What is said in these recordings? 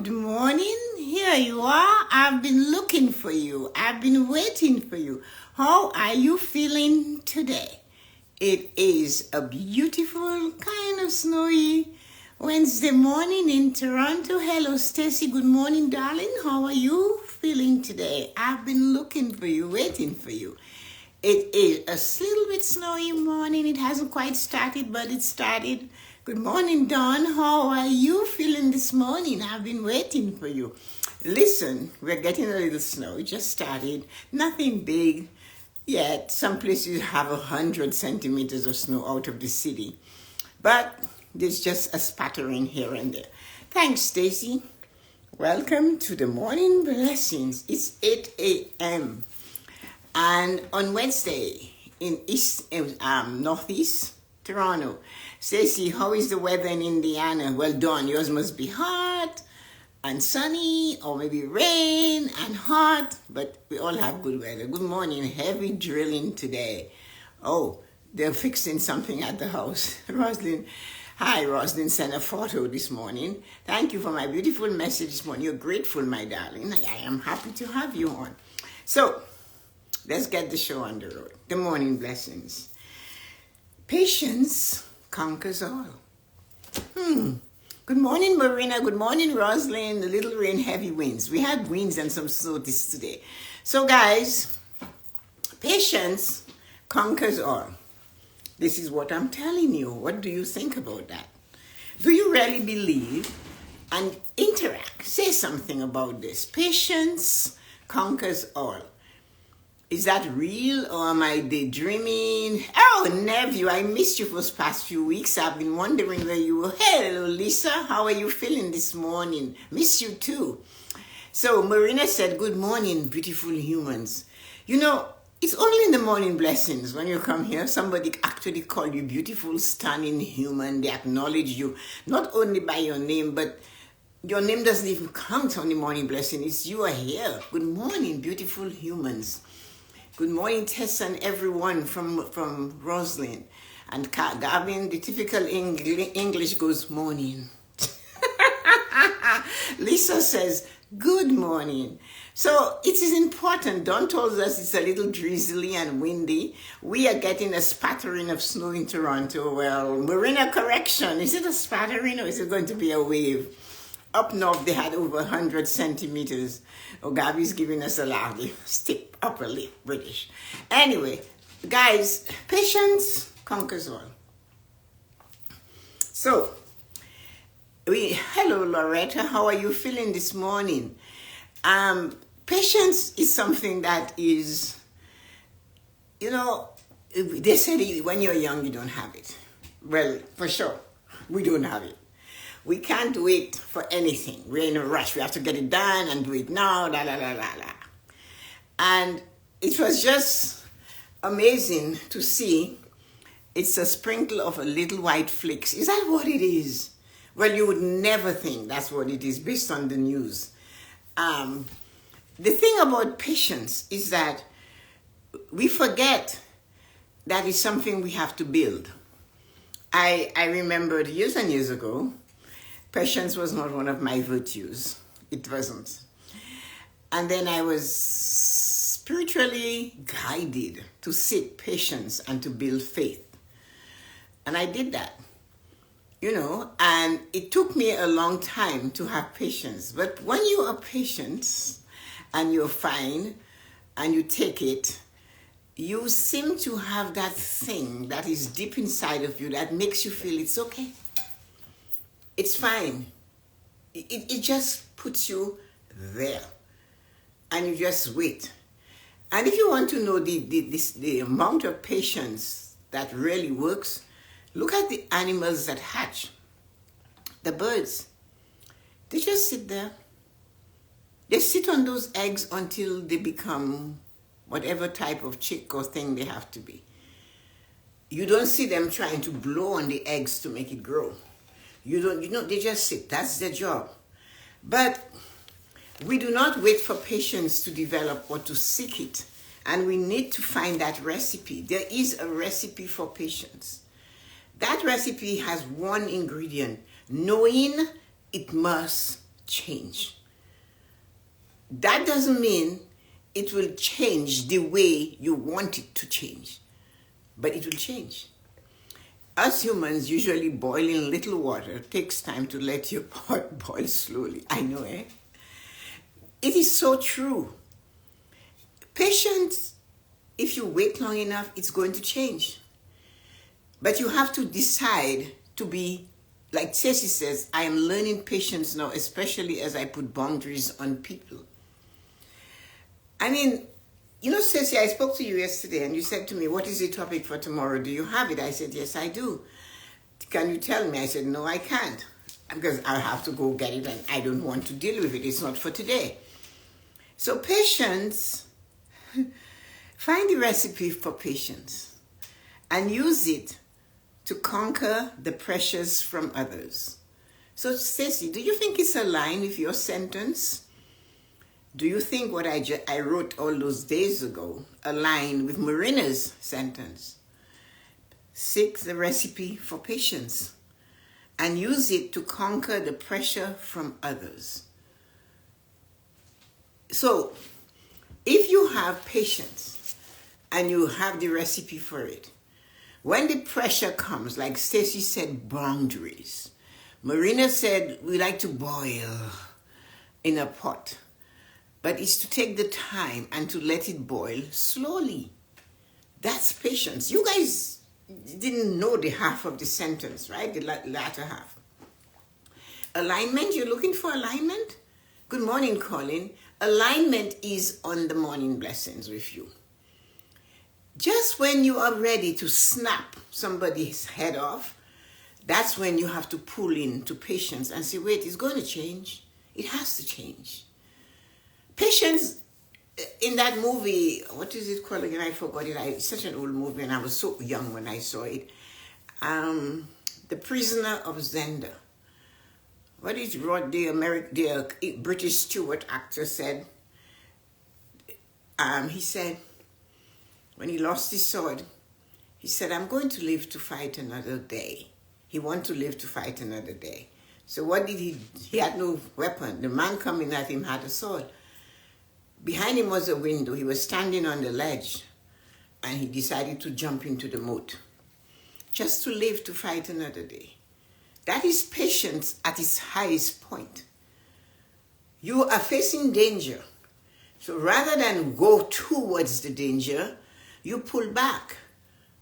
Good morning. Here you are. I've been looking for you. I've been waiting for you. How are you feeling today? It is a beautiful, kind of snowy Wednesday morning in Toronto. Hello, Stacy. Good morning, darling. How are you feeling today? I've been looking for you, waiting for you. It is a little bit snowy morning. It hasn't quite started, but it started. Good morning, Dawn. How are you feeling this morning? I've been waiting for you. Listen, we're getting a little snow. It just started. Nothing big yet. Some places have 100 centimeters of snow out of the city. But there's just a spattering here and there. Thanks, Stacy. Welcome to the Morning Blessings. It's 8 a.m. And on Wednesday in Northeast Toronto. Stacy, how is the weather in Indiana? Well done. Yours must be hot and sunny, or maybe rain and hot, but we all have good weather. Good morning. Heavy drilling today. Oh, they're fixing something at the house. Roslyn. Hi, Roslyn sent a photo this morning. Thank you for my beautiful message this morning. You're grateful, my darling. I am happy to have you on. So, let's get the show on the road. The morning blessings. Patience conquers all. Good morning, Marina. Good morning, Roslyn. The little rain, heavy winds. We had winds and some snow today. So, guys, patience conquers all. This is what I'm telling you. What do you think about that? Do you really believe and interact? Say something about this. Patience conquers all. Is that real, or am I daydreaming? Oh, nephew, I missed you for the past few weeks. I've been wondering where you were. Hello, Lisa. How are you feeling this morning? Miss you too. So Marina said, good morning, beautiful humans. You know, it's only in the morning blessings when you come here, somebody actually call you beautiful, stunning human. They acknowledge you, not only by your name, but your name doesn't even count on the morning blessing. It's you are here. Good morning, beautiful humans. Good morning, Tessa and everyone from Roslyn. And Gavin, the typical English goes, morning. Lisa says, good morning. So it is important. Dawn told us it's a little drizzly and windy. We are getting a spattering of snow in Toronto. Well, Marina, correction. Is it a spattering or is it going to be a wave? Up north, they had over 100 centimeters. Oh, Gabby's giving us a laugh. Stick upper lip, British. Anyway, guys, patience conquers all. So, hello, Loretta. How are you feeling this morning? Patience is something that is, you know, they said when you're young, you don't have it. Well, for sure, we don't have it. We can't wait for anything. We're in a rush. We have to get it done and do it now, la, la, la, la, la. And it was just amazing to see. It's a sprinkle of a little white flakes. Is that what it is? Well, you would never think that's what it is based on the news. The thing about patience is that we forget that it's something we have to build. I remembered years and years ago, patience was not one of my virtues. It wasn't. And then I was spiritually guided to seek patience and to build faith. And I did that, you know, and it took me a long time to have patience. But when you are patient and you're fine and you take it, you seem to have that thing that is deep inside of you that makes you feel it's okay. It's fine. It just puts you there. And you just wait. And if you want to know the amount of patience that really works, look at the animals that hatch. The birds. They just sit there. They sit on those eggs until they become whatever type of chick or thing they have to be. You don't see them trying to blow on the eggs to make it grow. They just sit. That's their job. But we do not wait for patience to develop or to seek it. And we need to find that recipe. There is a recipe for patience. That recipe has one ingredient, knowing it must change. That doesn't mean it will change the way you want it to change, but it will change. Us humans usually boil in little water. It takes time to let your pot boil slowly. I know, eh? It is so true. Patience, if you wait long enough, it's going to change. But you have to decide to be, like Ceci says, I am learning patience now, especially as I put boundaries on people. I mean, you know, Ceci, I spoke to you yesterday and you said to me, what is the topic for tomorrow? Do you have it? I said, yes, I do. Can you tell me? I said, no, I can't. Because I'll have to go get it and I don't want to deal with it. It's not for today. So patience, find the recipe for patience and use it to conquer the pressures from others. So Ceci, do you think it's aligned with your sentence? Do you think what I wrote all those days ago aligned with Marina's sentence? Seek the recipe for patience and use it to conquer the pressure from others. So, if you have patience and you have the recipe for it, when the pressure comes, like Stacey said, boundaries. Marina said we like to boil in a pot. But it's to take the time and to let it boil slowly. That's patience. You guys didn't know the half of the sentence, right? The latter half. Alignment, you're looking for alignment? Good morning, Colin. Alignment is on the morning blessings with you. Just when you are ready to snap somebody's head off, that's when you have to pull in to patience and say, wait, it's going to change. It has to change. Patience, in that movie, what is it called again? I forgot it. It's such an old movie and I was so young when I saw it. The Prisoner of Zenda. What is the British Stewart actor said? He said, when he lost his sword, he said, I'm going to live to fight another day. He wanted to live to fight another day. So what did he? He had no weapon. The man coming at him had a sword. Behind him was a window. He was standing on the ledge and he decided to jump into the moat just to live to fight another day. That is patience at its highest point. You are facing danger. So rather than go towards the danger, you pull back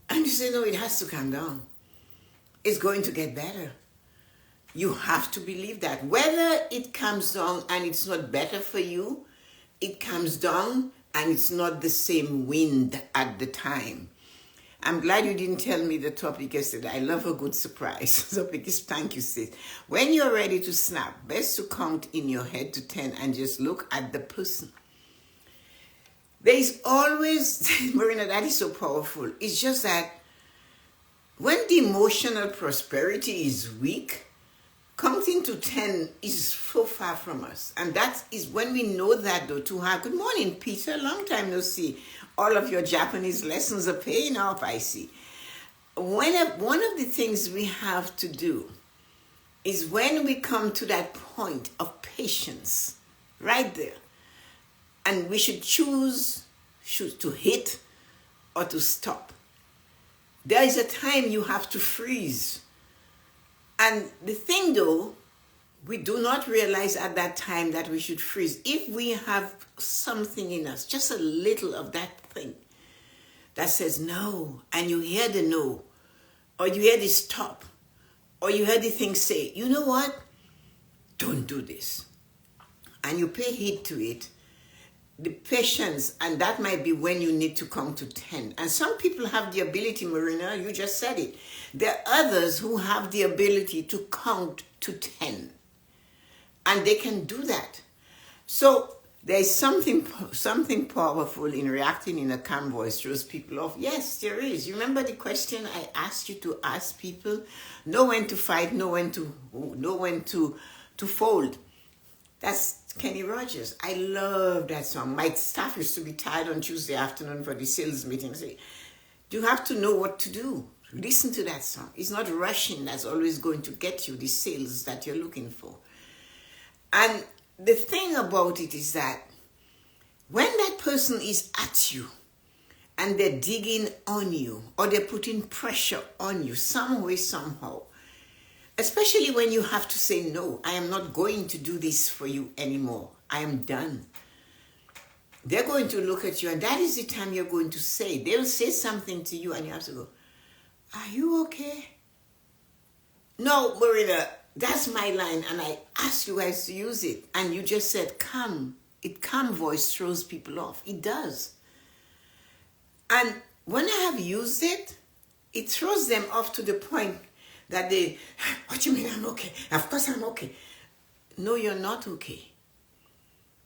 and you say, no, it has to calm down. It's going to get better. You have to believe that. Whether it comes down and it's not better for you, it comes down and it's not the same wind at the time. I'm glad you didn't tell me the topic yesterday. I love a good surprise. Thank you, sis. When you're ready to snap, best to count in your head to 10 and just look at the person. There is always, Marina, that is so powerful. It's just that when the emotional prosperity is weak, counting to 10 is so far from us. And that is when we know that, though, to have, good morning, Peter, long time no see. All of your Japanese lessons are paying off, I see. One of the things we have to do is when we come to that point of patience, right there, and we should choose to hit or to stop. There is a time you have to freeze. And the thing though, we do not realize at that time that we should freeze. If we have something in us, just a little of that thing that says no, and you hear the no, or you hear the stop, or you hear the thing say, you know what? Don't do this. And you pay heed to it. The patience, and that might be when you need to come to 10. And some people have the ability, Marina, you just said it. There are others who have the ability to count to 10. And they can do that. So there is something powerful in reacting in a calm voice throws people off. Yes, there is. You remember the question I asked you to ask people? Know when to fight, know when to fold. That's Kenny Rogers. I love that song. My staff used to be tired on Tuesday afternoon for the sales meeting. Say, you have to know what to do. Listen to that song. It's not rushing that's always going to get you the sales that you're looking for. And the thing about it is that when that person is at you and they're digging on you or they're putting pressure on you some way, somehow, especially when you have to say, no, I am not going to do this for you anymore. I am done. They're going to look at you, and that is the time you're going to say. They'll say something to you, and you have to go, are you okay? No, Marina, that's my line, and I asked you guys to use it, and you just said, calm. Calm voice throws people off. It does. And when I have used it, it throws them off to the point that they, what do you mean I'm okay? Of course I'm okay. No, you're not okay.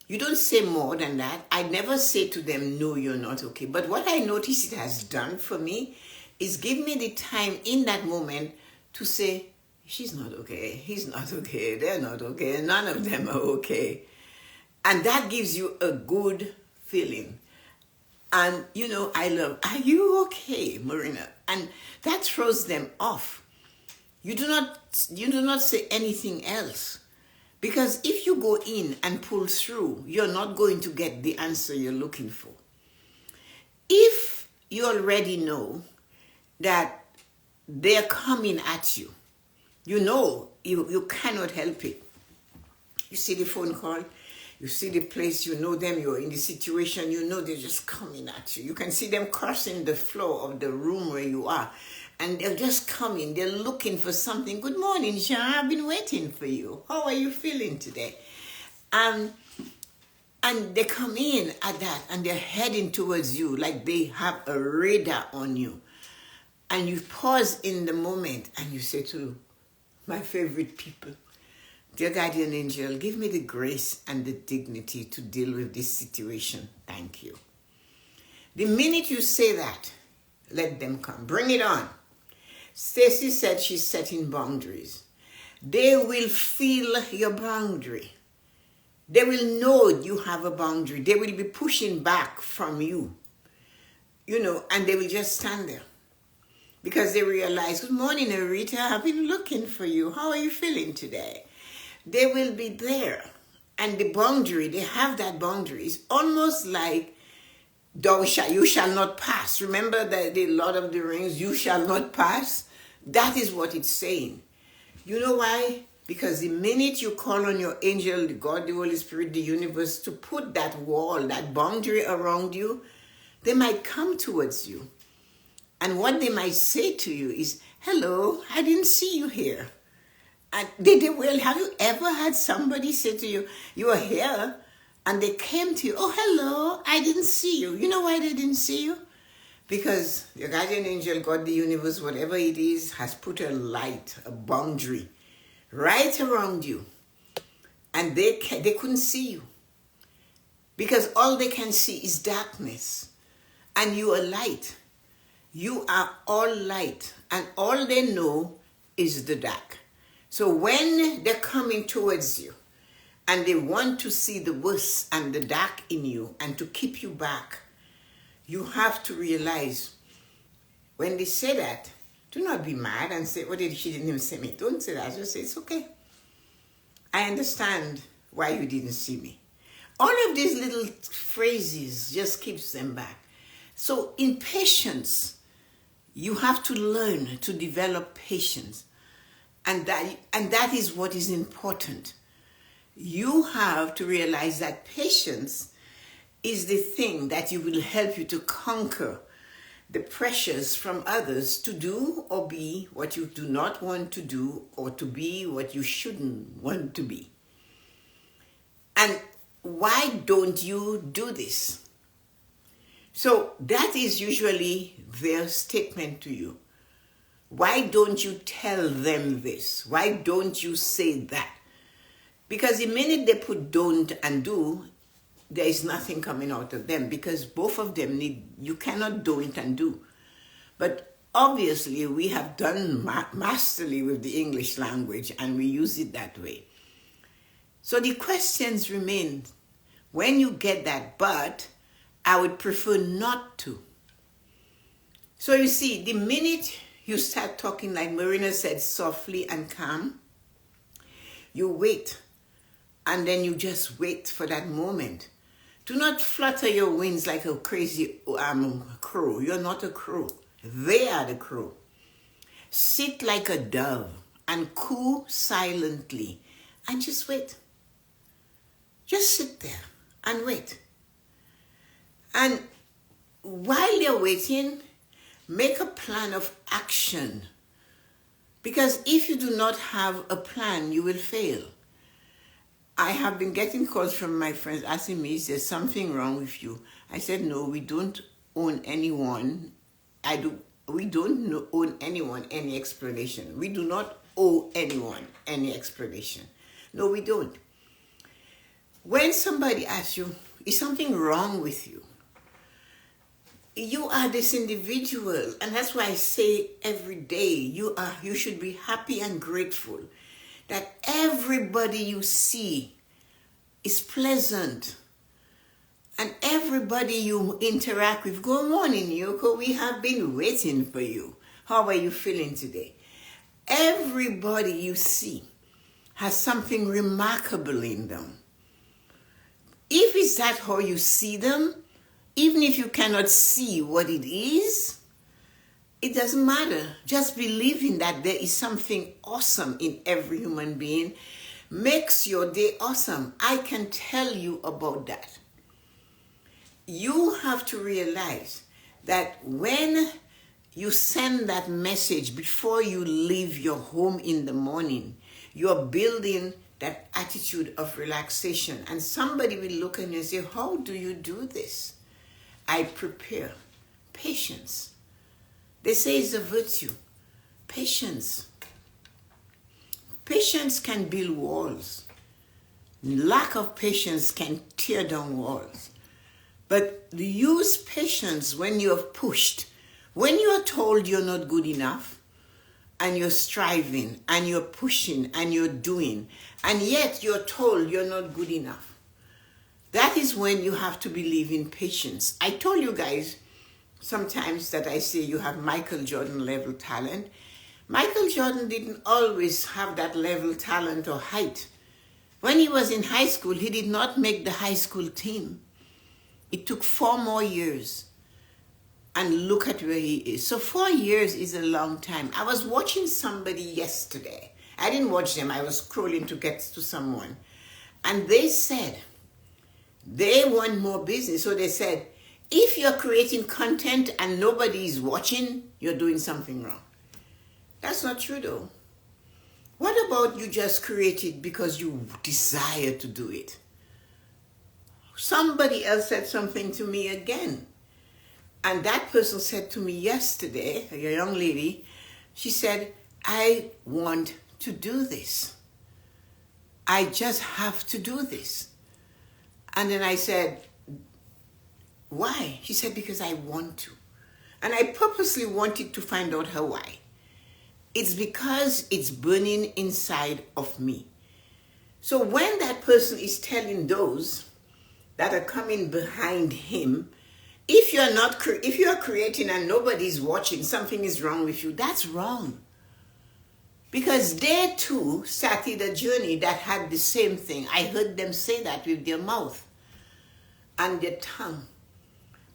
You don't say more than that. I never say to them, no, you're not okay. But what I notice it has done for me is give me the time in that moment to say, she's not okay, he's not okay, they're not okay, none of them are okay. And that gives you a good feeling. And, I love, are you okay, Marina? And that throws them off. You do not say anything else. Because if you go in and pull through, you're not going to get the answer you're looking for. If you already know that they're coming at you, you cannot help it. You see the phone call, you see the place, you know them, you're in the situation, they're just coming at you. You can see them crossing the floor of the room where you are. And they're just coming, they're looking for something. Good morning, Jean, I've been waiting for you. How are you feeling today? And they come in at that, and they're heading towards you like they have a radar on you. And you pause in the moment, and you say to my favorite people, dear guardian angel, give me the grace and the dignity to deal with this situation. Thank you. The minute you say that, let them come. Bring it on. Stacy said she's setting boundaries. They will feel your boundary. They will know you have a boundary. They will be pushing back from you, and they will just stand there because they realize, good morning, Arita, I've been looking for you. How are you feeling today? They will be there. And the boundary, they have that boundary. It's almost like you shall not pass. Remember the Lord of the Rings, you shall not pass? That is what it's saying. You know why? Because the minute you call on your angel, the God, the Holy Spirit, the universe, to put that wall, that boundary around you, they might come towards you. And what they might say to you is, hello, I didn't see you here. And they will. Have you ever had somebody say to you, you are here, and they came to you, oh, hello, I didn't see you. You know why they didn't see you? Because your guardian angel, God, the universe, whatever it is, has put a light, a boundary right around you. And they couldn't see you. Because all they can see is darkness. And you are light. You are all light. And all they know is the dark. So when they're coming towards you, and they want to see the worst and the dark in you, and to keep you back, you have to realize, when they say that, do not be mad and say, she didn't even say me. Don't say that. Just say, it's okay. I understand why you didn't see me. All of these little phrases just keeps them back. So in patience, you have to learn to develop patience. And that is what is important. You have to realize that patience is the thing that will help you to conquer the pressures from others to do or be what you do not want to do, or to be what you shouldn't want to be. And why don't you do this? So that is usually their statement to you. Why don't you tell them this? Why don't you say that? Because the minute they put don't and do, there is nothing coming out of them, because both of them you cannot do it and do. But obviously we have done masterly with the English language, and we use it that way. So the questions remain, when you get that, but I would prefer not to. So you see, the minute you start talking, like Marina said, softly and calm, you wait. and then you just wait for that moment. Do not flutter your wings like a crazy crow. You're not a crow. They are the crow. Sit like a dove and coo silently and just wait. Just sit there and wait. And while you're waiting, make a plan of action. Because if you do not have a plan, you will fail. I have been getting calls from my friends asking me, is there something wrong with you? I said, no, we don't owe anyone. We don't owe anyone any explanation. We do not owe anyone any explanation. No, we don't. When somebody asks you, is something wrong with you? You are this individual, and that's why I say every day, you should be happy and grateful that everybody you see is pleasant. And everybody you interact with, good morning, Yoko, we have been waiting for you. How are you feeling today? Everybody you see has something remarkable in them. If it's that how you see them, even if you cannot see what it is, it doesn't matter. Just believing that there is something awesome in every human being makes your day awesome. I can tell you about that. You have to realize that when you send that message before you leave your home in the morning, you're building that attitude of relaxation. And somebody will look at you and say, how do you do this? I prepare. Patience. They say it's a virtue. Patience. Patience can build walls. Lack of patience can tear down walls. But use patience when you are pushed. When you are told you're not good enough, and you're striving, and you're pushing, and you're doing, and yet you're told you're not good enough. That is when you have to believe in patience. I told you guys sometimes that I say you have Michael Jordan level talent. Michael Jordan didn't always have that level talent or height. When he was in high school, he did not make the high school team. It took 4 more years. And look at where he is. So 4 years is a long time. I was watching somebody yesterday. I didn't watch them. I was scrolling to get to someone. And they said they want more business. So they said, if you're creating content and nobody is watching, you're doing something wrong. That's not true though. What about you just create it because you desire to do it? Somebody else said something to me again. And that person said to me yesterday, a young lady, she said, I want to do this. I just have to do this. And then I said, why? She said, because I want to. And I purposely wanted to find out her why. It's because it's burning inside of me. So when that person is telling those that are coming behind him, if you are creating and nobody's watching, something is wrong with you, that's wrong. Because they too started a journey that had the same thing. I heard them say that with their mouth and their tongue.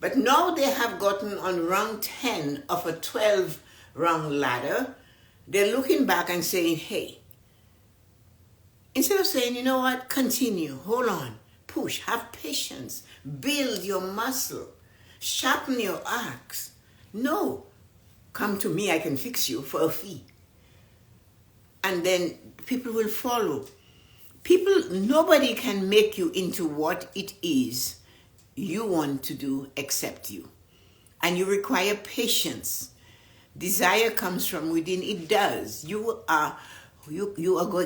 But now they have gotten on rung 10 of a 12-rung ladder. They're looking back and saying, hey, instead of saying, you know what, continue, hold on, push, have patience, build your muscle, sharpen your axe. No, come to me, I can fix you for a fee. And then people will follow. Nobody can make you into what it is you want to do except you. And you require patience. Desire comes from within. It does. You are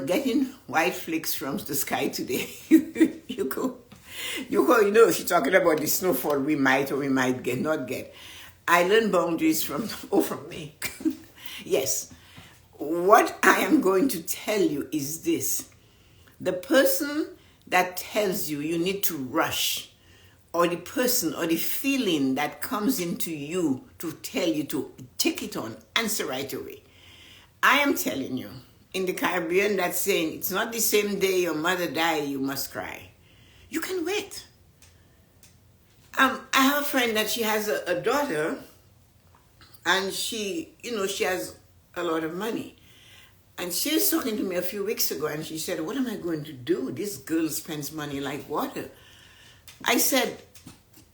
getting white flakes from the sky today. You go, she's talking about the snowfall we might or we might not get. I learned boundaries from me. Yes. What I am going to tell you is this. The person that tells you you need to rush, or the person or the feeling that comes into you to tell you to take it on, answer right away. I am telling you, in the Caribbean that's saying it's not the same day your mother died, you must cry. You can wait. I have a friend that she has a daughter, and she has a lot of money. And she was talking to me a few weeks ago, and she said, what am I going to do? This girl spends money like water. I said,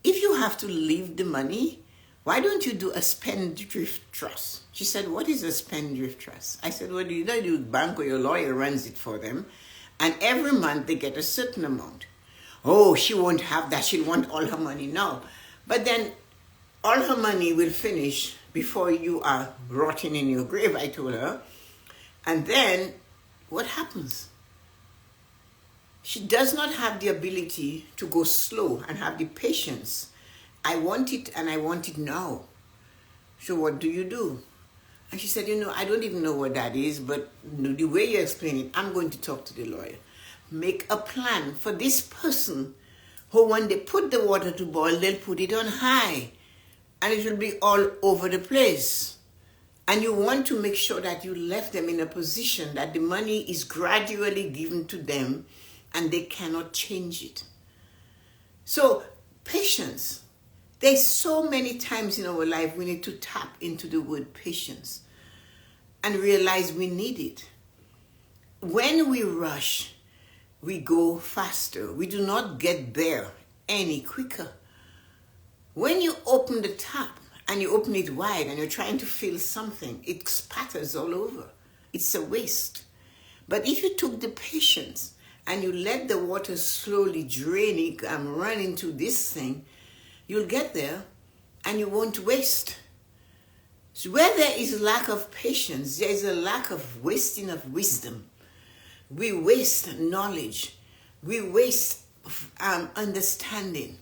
if you have to leave the money, why don't you do a spendthrift trust? She said, what is a spendthrift trust? I said, well, you do bank or your lawyer runs it for them, and every month they get a certain amount. Oh, she won't have that. She'll want all her money now. But then all her money will finish before you are rotting in your grave, I told her. And then what happens? She does not have the ability to go slow and have the patience. I want it and I want it now. So what do you do? And she said, I don't even know what that is, but the way you explain it, I'm going to talk to the lawyer. Make a plan for this person who, when they put the water to boil, they'll put it on high and it will be all over the place. And you want to make sure that you left them in a position that the money is gradually given to them and they cannot change it. So patience. There's so many times in our life we need to tap into the word patience and realize we need it. When we rush, we go faster. We do not get there any quicker. When you open the tap and you open it wide and you're trying to fill something, it spatters all over. It's a waste. But if you took the patience and you let the water slowly drain it and run into this thing, you'll get there and you won't waste. So where there is lack of patience, there is a lack of wasting of wisdom. We waste knowledge. We waste understanding.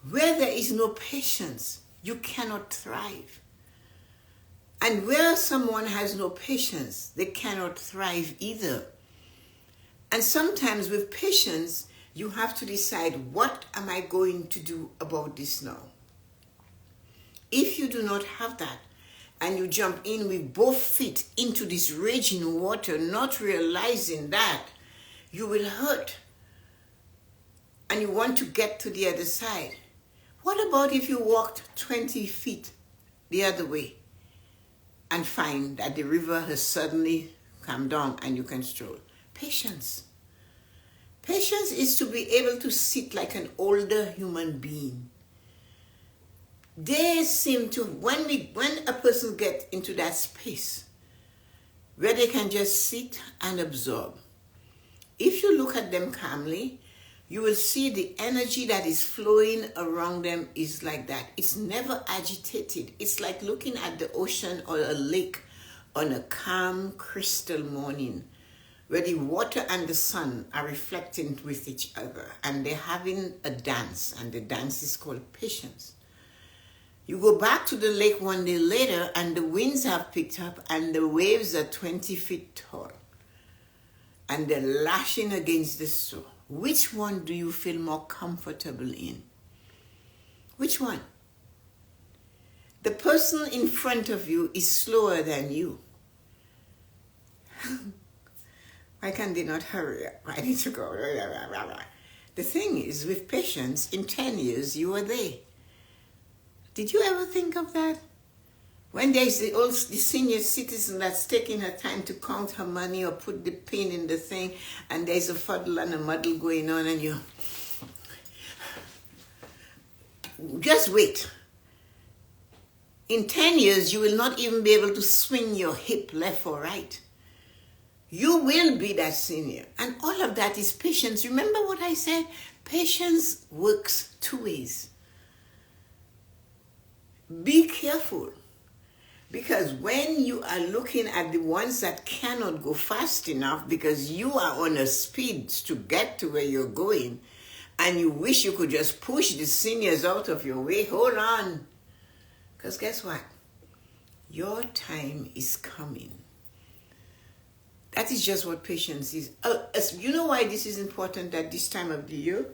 Where there is no patience, you cannot thrive. And where someone has no patience, they cannot thrive either. And sometimes with patience, you have to decide, what am I going to do about this now? If you do not have that, and you jump in with both feet into this raging water, not realizing that, you will hurt. And you want to get to the other side. What about if you walked 20 feet the other way and find that the river has suddenly come down and you can stroll? Patience. Patience is to be able to sit like an older human being. They seem to, when a person gets into that space where they can just sit and absorb, if you look at them calmly, you will see the energy that is flowing around them is like that. It's never agitated. It's like looking at the ocean or a lake on a calm, crystal morning where the water and the sun are reflecting with each other and they're having a dance, and the dance is called patience. You go back to the lake one day later and the winds have picked up and the waves are 20 feet tall and they're lashing against the shore. Which one do you feel more comfortable in? Which one? The person in front of you is slower than you. Why can they not hurry up? I need to go. The thing is, with patience, in 10 years, you are there. Did you ever think of that? When there's the senior citizen that's taking her time to count her money or put the pin in the thing, and there's a fuddle and a muddle going on, and you just wait. In 10 years, you will not even be able to swing your hip left or right. You will be that senior. And all of that is patience. Remember what I said? Patience works two ways. Be careful. Because when you are looking at the ones that cannot go fast enough because you are on a speed to get to where you're going, and you wish you could just push the seniors out of your way, hold on. Because guess what? Your time is coming. That is just what patience is. You know why this is important at this time of the year?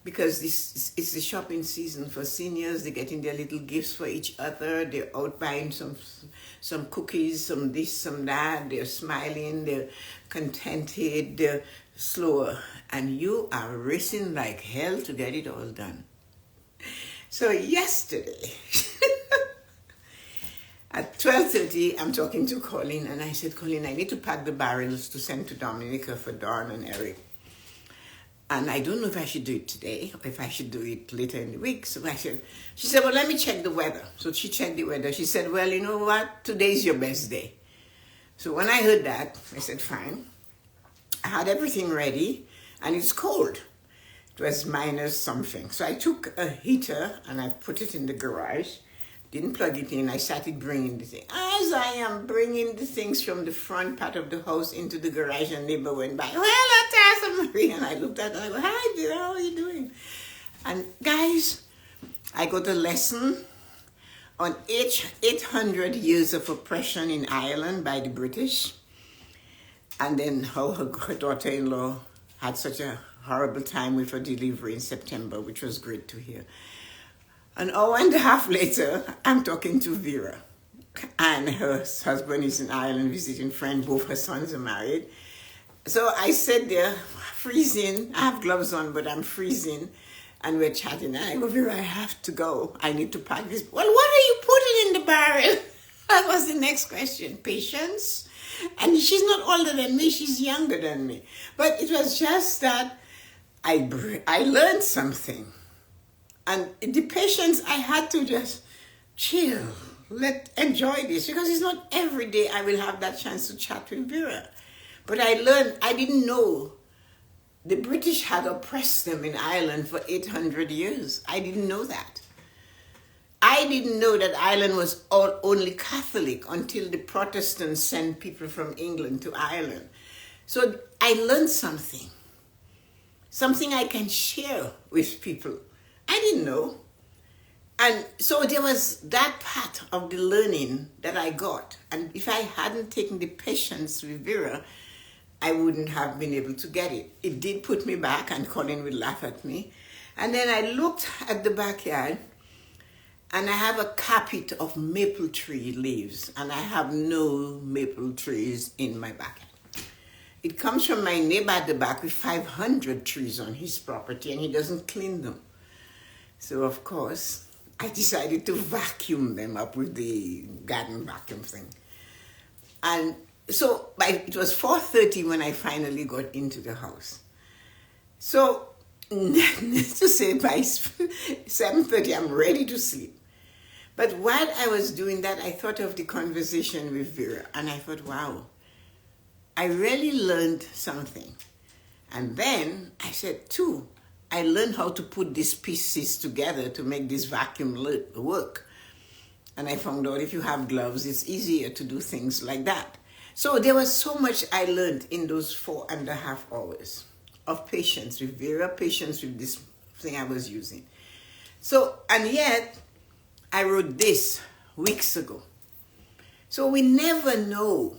because it's the shopping season for seniors. They're getting their little gifts for each other. They're out buying some cookies, some this, some that. They're smiling. They're contented. They're slower, and you are racing like hell to get it all done. So yesterday, at 12:30, I'm talking to Colin, and I said, Colin, I need to pack the barrels to send to Dominica for Dawn and Eric. And I don't know if I should do it today or if I should do it later in the week. So she said, well, let me check the weather. So she checked the weather. She said, well, you know what? Today's your best day. So when I heard that, I said, fine. I had everything ready, and it's cold. It was minus something. So I took a heater and I put it in the garage. Didn't plug it in. I started bringing the thing. As I am bringing the things from the front part of the house into the garage, a neighbor went by. Well, Tessa-Marie. And I looked at her and I go, hi, dear, how are you doing? And guys, I got a lesson on 800 years of oppression in Ireland by the British. And then how her daughter-in-law had such a horrible time with her delivery in September, which was great to hear. An hour and a half later, I'm talking to Vera. And her husband is in Ireland visiting friends. Both her sons are married. So I sat there, freezing. I have gloves on, but I'm freezing. And we're chatting. And I go, Vera, I have to go. I need to pack this. Well, what are you putting in the barrel? That was the next question. Patience. And she's not older than me. She's younger than me. But it was just that I learned something. And the patience, I had to just chill, enjoy this, because it's not every day I will have that chance to chat with Vera. But I learned, I didn't know the British had oppressed them in Ireland for 800 years. I didn't know that. I didn't know that Ireland was only Catholic until the Protestants sent people from England to Ireland. So I learned something I can share with people. I didn't know. And so there was that part of the learning that I got. And if I hadn't taken the patience with Vera, I wouldn't have been able to get it. It did put me back, and Colin would laugh at me. And then I looked at the backyard, and I have a carpet of maple tree leaves, and I have no maple trees in my backyard. It comes from my neighbor at the back with 500 trees on his property, and he doesn't clean them. So, of course, I decided to vacuum them up with the garden vacuum thing. And so it was 4:30 when I finally got into the house. So, needless to say, by 7:30, I'm ready to sleep. But while I was doing that, I thought of the conversation with Vera, and I thought, wow, I really learned something. And then I said, too, I learned how to put these pieces together to make this vacuum work. And I found out if you have gloves, it's easier to do things like that. So there was so much I learned in those 4.5 hours of patience with Vera, patience with this thing I was using. So, and yet, I wrote this weeks ago. So we never know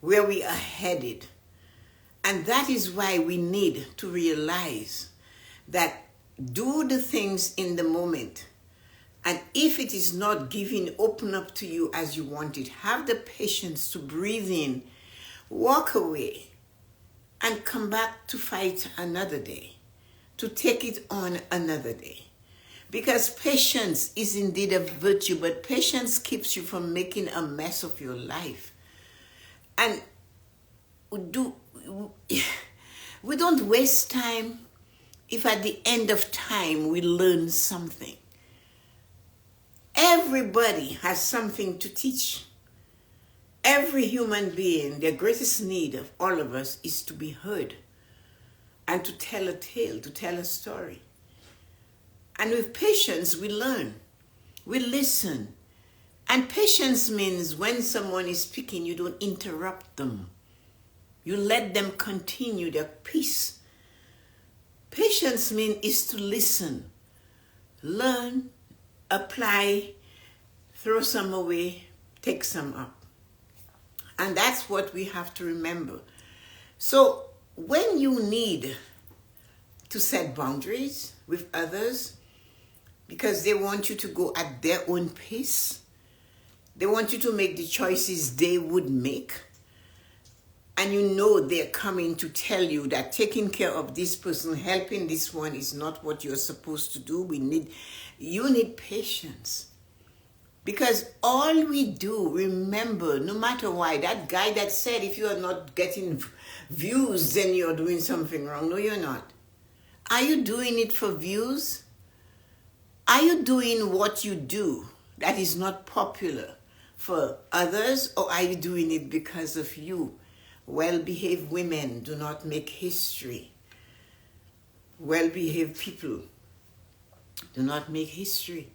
where we are headed. And that is why we need to realize that do the things in the moment. And if it is not open up to you as you want it, have the patience to breathe in, walk away, and come back to fight another day, to take it on another day. Because patience is indeed a virtue, but patience keeps you from making a mess of your life. And we don't waste time if at the end of time we learn something. Everybody has something to teach. Every human being, their greatest need of all of us is to be heard and to tell a tale, to tell a story. And with patience, we learn, we listen. And patience means when someone is speaking, you don't interrupt them. You let them continue their piece. Patience is to listen, learn, apply, throw some away, take some up. And that's what we have to remember. So when you need to set boundaries with others because they want you to go at their own pace. They want you to make the choices they would make. And you know they're coming to tell you that taking care of this person, helping this one is not what you're supposed to do. You need patience. Because all we do, remember, no matter why, that guy that said if you are not getting views, then you're doing something wrong. No, you're not. Are you doing it for views? Are you doing what you do that is not popular for others, or are you doing it because of you? Well-behaved women do not make history. Well-behaved people do not make history.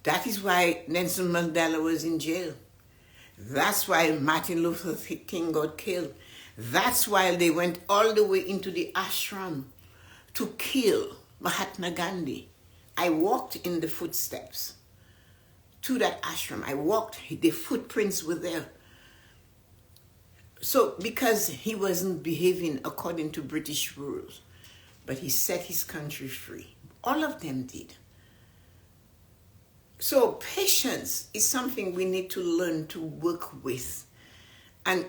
That is why Nelson Mandela was in jail. That's why Martin Luther King got killed. That's why they went all the way into the ashram to kill Mahatma Gandhi. I walked in the footsteps to that ashram. I walked, the footprints were there. So, because he wasn't behaving according to British rules, but he set his country free. All of them did. So, patience is something we need to learn to work with. And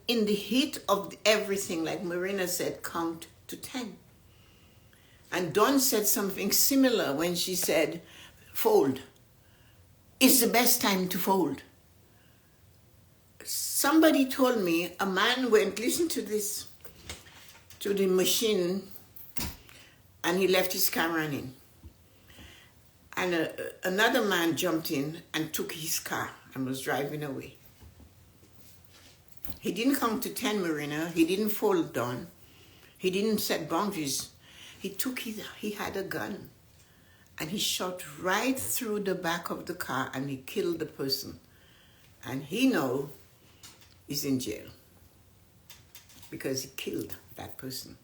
in the heat of everything, like Marina said, count to 10. And Dawn said something similar when she said, fold. It's the best time to fold. Somebody told me a man went, listen to this, to the machine, and he left his car running. And another man jumped in and took his car and was driving away. He didn't count to 10, Marina. He didn't fold down. He didn't set boundaries. He had a gun. And he shot right through the back of the car and he killed the person. And he now is in jail because he killed that person.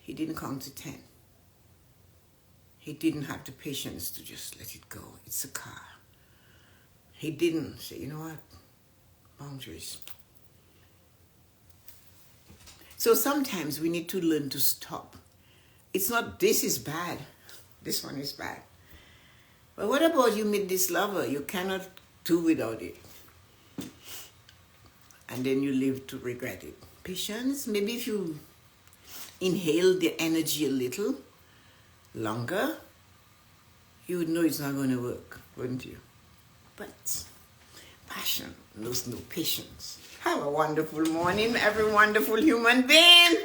He didn't count to 10. He didn't have the patience to just let it go. It's a car. He didn't say, you know what? Boundaries. So sometimes we need to learn to stop. It's not, this is bad. This one is bad. But what about you meet this lover? You cannot do without it. And then you live to regret it. Patience, maybe if you inhale the energy a little longer, you would know it's not going to work, wouldn't you? But passion knows no patience. Have a wonderful morning, every wonderful human being.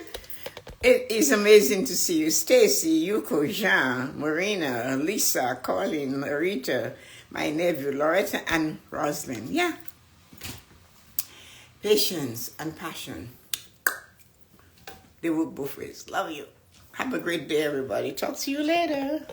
It is amazing to see you. Stacy, Yuko, Jean, Marina, Lisa, Colin, Rita, my nephew, Loretta, and Roslyn. Yeah. Patience and passion. They work both ways. Love you. Have a great day, everybody. Talk to you later.